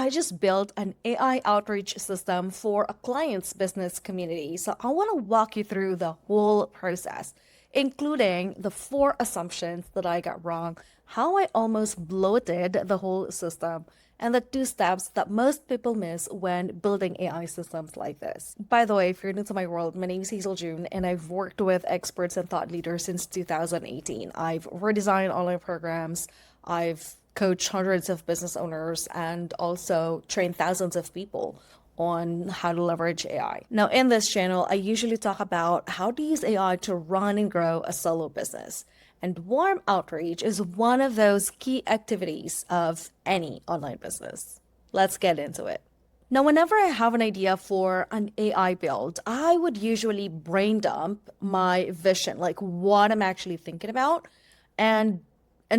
I just built an AI outreach system for a client's business community. So I want to walk you through the whole process, including the 4 assumptions that I got wrong, how I almost bloated the whole system, and the 2 steps that most people miss when building AI systems like this. By the way, if you're new to my world, my name is Hazel June, and I've worked with experts and thought leaders since 2018. I've redesigned online programs, I've coached hundreds of business owners, and also trained thousands of people on how to leverage AI. Now, in this channel, I usually talk about how to use AI to run and grow a solo business. And warm outreach is one of those key activities of any online business. Let's get into it. Now, whenever I have an idea for an AI build, I would usually brain dump my vision, like what I'm actually thinking about. And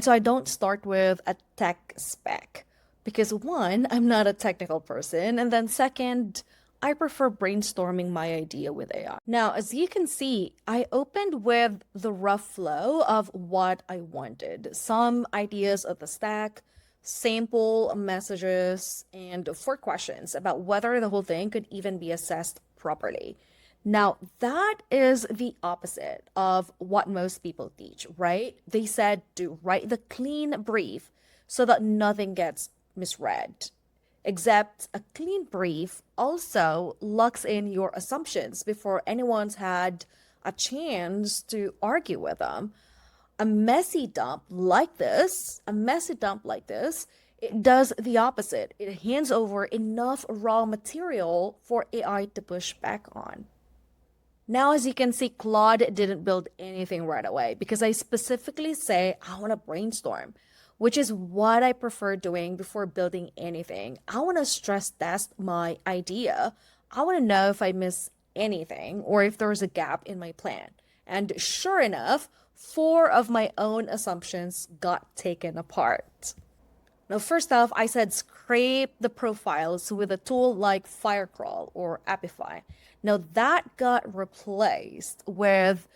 so I don't start with a tech spec because one, I'm not a technical person. And then second, I prefer brainstorming my idea with AI. Now, as you can see, I opened with the rough flow of what I wanted. Some ideas of the stack, sample messages, and 4 questions about whether the whole thing could even be assessed properly. Now, that is the opposite of what most people teach, right? They said to write the clean brief so that nothing gets misread. Except a clean brief also locks in your assumptions before anyone's had a chance to argue with them. A messy dump like this, it does the opposite. It hands over enough raw material for AI to push back on. Now, as you can see, Claude didn't build anything right away because I specifically say I want to brainstorm, which is what I prefer doing before building anything. I want to stress test my idea. I want to know if I miss anything or if there's a gap in my plan. And sure enough, 4 of my own assumptions got taken apart. Now, first off, I said scrape the profiles with a tool like Firecrawl or Apify. Now, that got replaced with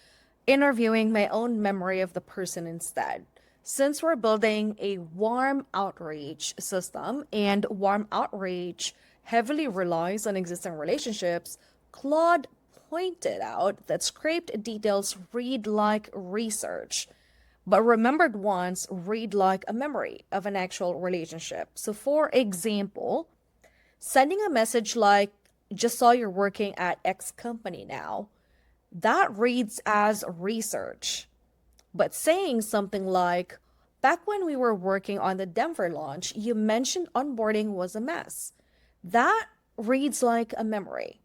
interviewing my own memory of the person instead. Since we're building a warm outreach system and warm outreach heavily relies on existing relationships, Claude pointed out that scraped details read like research, but remembered ones read like a memory of an actual relationship. So, for example, sending a message like, just saw you're working at X company now, that reads as research. But saying something like, back when we were working on the Denver launch, you mentioned onboarding was a mess. That reads like a memory.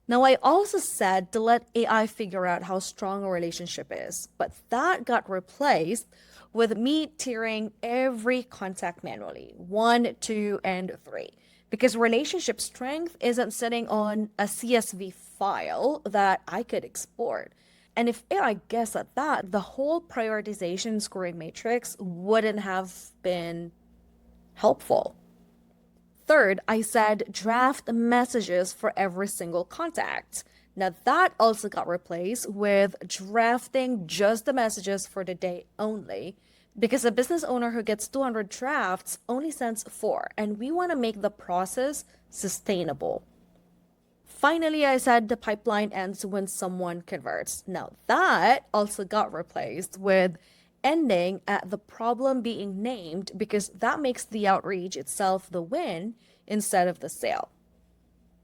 Now, I also said to let AI figure out how strong a relationship is, but that got replaced with me tiering every contact manually, 1, 2, and 3. Because relationship strength isn't sitting on a CSV file that I could export. And if AI guessed at that, the whole prioritization scoring matrix wouldn't have been helpful. Third, I said draft messages for every single contact. Now that also got replaced with drafting just the messages for the day only, because a business owner who gets 200 drafts only sends 4, and we want to make the process sustainable. Finally, I said the pipeline ends when someone converts. Now, that also got replaced with ending at the problem being named because that makes the outreach itself the win instead of the sale.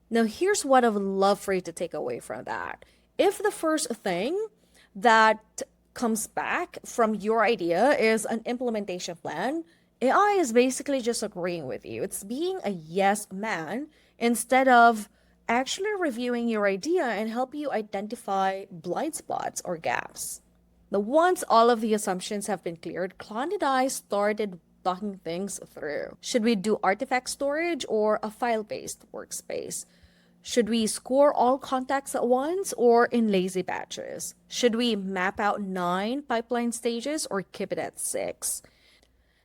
Now, here's what I would love for you to take away from that. If the first thing that comes back from your idea is an implementation plan, AI is basically just agreeing with you. It's being a yes man instead of actually reviewing your idea and help you identify blind spots or gaps. Now, once all of the assumptions have been cleared, Claude and I started talking things through. Should we do artifact storage or a file-based workspace? Should we score all contacts at once or in lazy batches? Should we map out 9 pipeline stages or keep it at 6?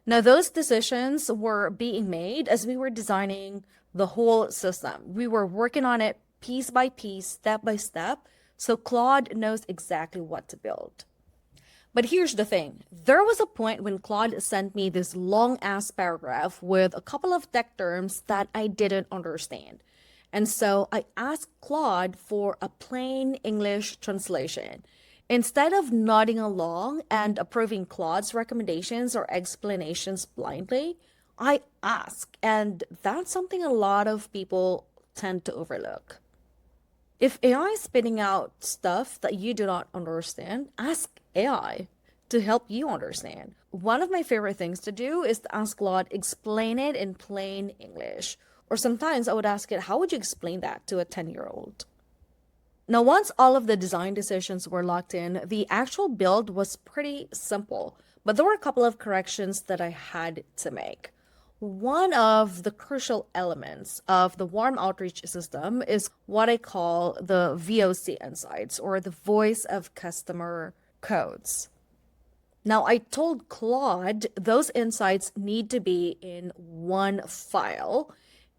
Now, those decisions were being made as we were designing the whole system. We were working on it piece by piece, step by step, so Claude knows exactly what to build. But here's the thing. There was a point when Claude sent me this long ass paragraph with a couple of tech terms that I didn't understand. And so I asked Claude for a plain English translation. Instead of nodding along and approving Claude's recommendations or explanations blindly, I ask, and that's something a lot of people tend to overlook. If AI is spitting out stuff that you do not understand, ask AI to help you understand. One of my favorite things to do is to ask Claude, explain it in plain English. Or sometimes I would ask it, how would you explain that to a 10-year-old? Now, once all of the design decisions were locked in, the actual build was pretty simple, but there were a couple of corrections that I had to make. One of the crucial elements of the warm outreach system is what I call the VOC insights, or the voice of customer codes. Now, I told Claude those insights need to be in one file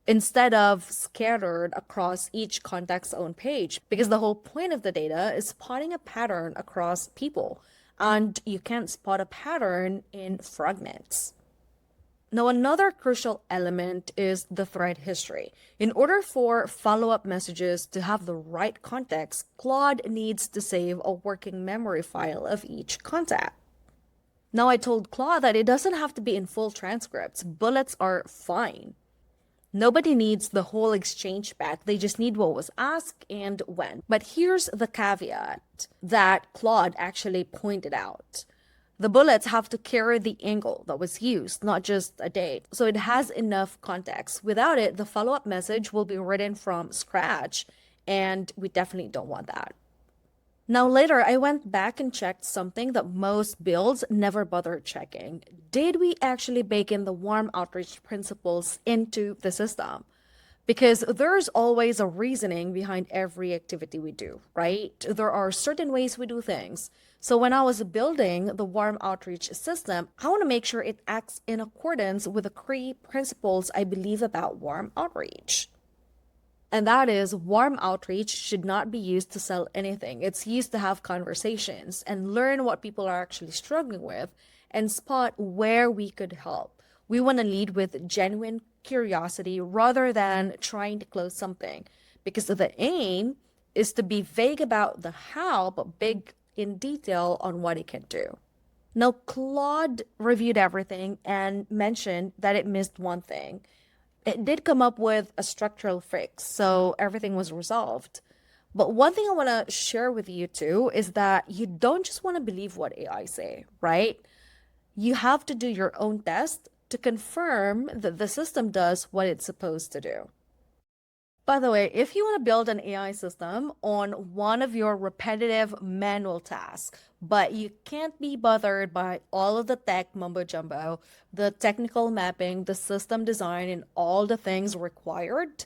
instead of scattered across each contact's own page, because the whole point of the data is spotting a pattern across people, and you can't spot a pattern in fragments. Now, another crucial element is the thread history. In order for follow-up messages to have the right context, Claude needs to save a working memory file of each contact. Now, I told Claude that it doesn't have to be in full transcripts. Bullets are fine. Nobody needs the whole exchange back. They just need what was asked and when. But here's the caveat that Claude actually pointed out. The bullets have to carry the angle that was used, not just a date. So it has enough context. Without it, the follow-up message will be written from scratch, and we definitely don't want that. Now, later, I went back and checked something that most builds never bother checking. Did we actually bake in the warm outreach principles into the system? Because there's always a reasoning behind every activity we do, right? There are certain ways we do things. So when I was building the warm outreach system, I want to make sure it acts in accordance with the key principles I believe about warm outreach. And that is, warm outreach should not be used to sell anything. It's used to have conversations and learn what people are actually struggling with and spot where we could help. We want to lead with genuine curiosity rather than trying to close something, because the aim is to be vague about the how, but big in detail on what it can do. Now, Claude reviewed everything and mentioned that it missed one thing. It did come up with a structural fix, so everything was resolved. But one thing I want to share with you too is that you don't just want to believe what AI say, right? You have to do your own test to confirm that the system does what it's supposed to do. By the way, if you want to build an AI system on one of your repetitive manual tasks, but you can't be bothered by all of the tech mumbo jumbo, the technical mapping, the system design, and all the things required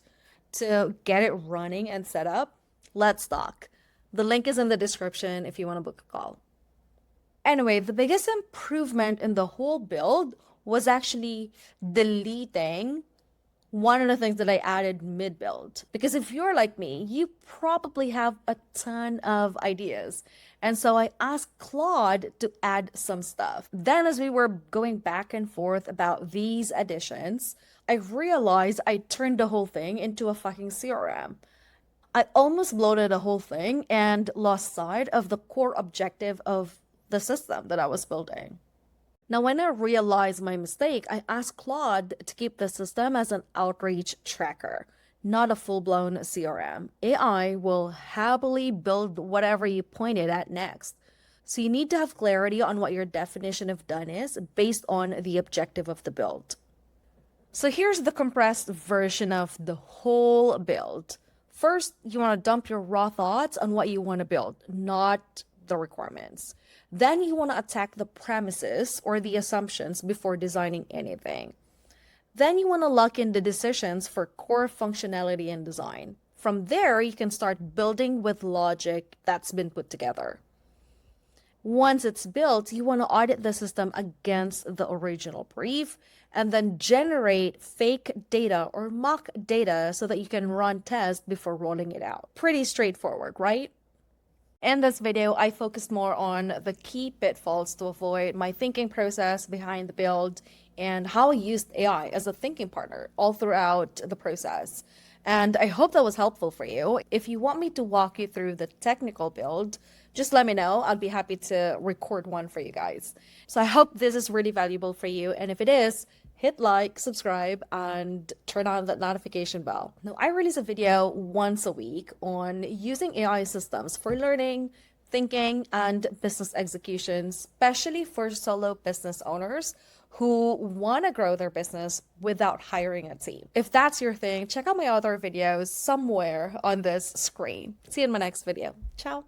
to get it running and set up, let's talk. The link is in the description if you want to book a call. Anyway, the biggest improvement in the whole build was actually deleting one of the things that I added mid-build. Because if you're like me, you probably have a ton of ideas. And so I asked Claude to add some stuff. Then as we were going back and forth about these additions, I realized I turned the whole thing into a fucking CRM. I almost bloated the whole thing and lost sight of the core objective of the system that I was building. Now, when I realized my mistake, I asked Claude to keep the system as an outreach tracker, not a full-blown CRM. AI will happily build whatever you point it at next. So you need to have clarity on what your definition of done is based on the objective of the build. So here's the compressed version of the whole build. First, you want to dump your raw thoughts on what you want to build, not the requirements. Then you want to attack the premises or the assumptions before designing anything. Then you want to lock in the decisions for core functionality and design. From there, you can start building with logic that's been put together. Once it's built, you want to audit the system against the original brief and then generate fake data or mock data so that you can run tests before rolling it out. Pretty straightforward, right? In this video, I focused more on the key pitfalls to avoid, my thinking process behind the build, and how I used AI as a thinking partner all throughout the process. And I hope that was helpful for you. If you want me to walk you through the technical build, just let me know. I'll be happy to record one for you guys. So I hope this is really valuable for you. And if it is, hit like, subscribe, and turn on that notification bell. Now, I release a video once a week on using AI systems for learning, thinking, and business execution, especially for solo business owners who want to grow their business without hiring a team. If that's your thing, check out my other videos somewhere on this screen. See you in my next video. Ciao.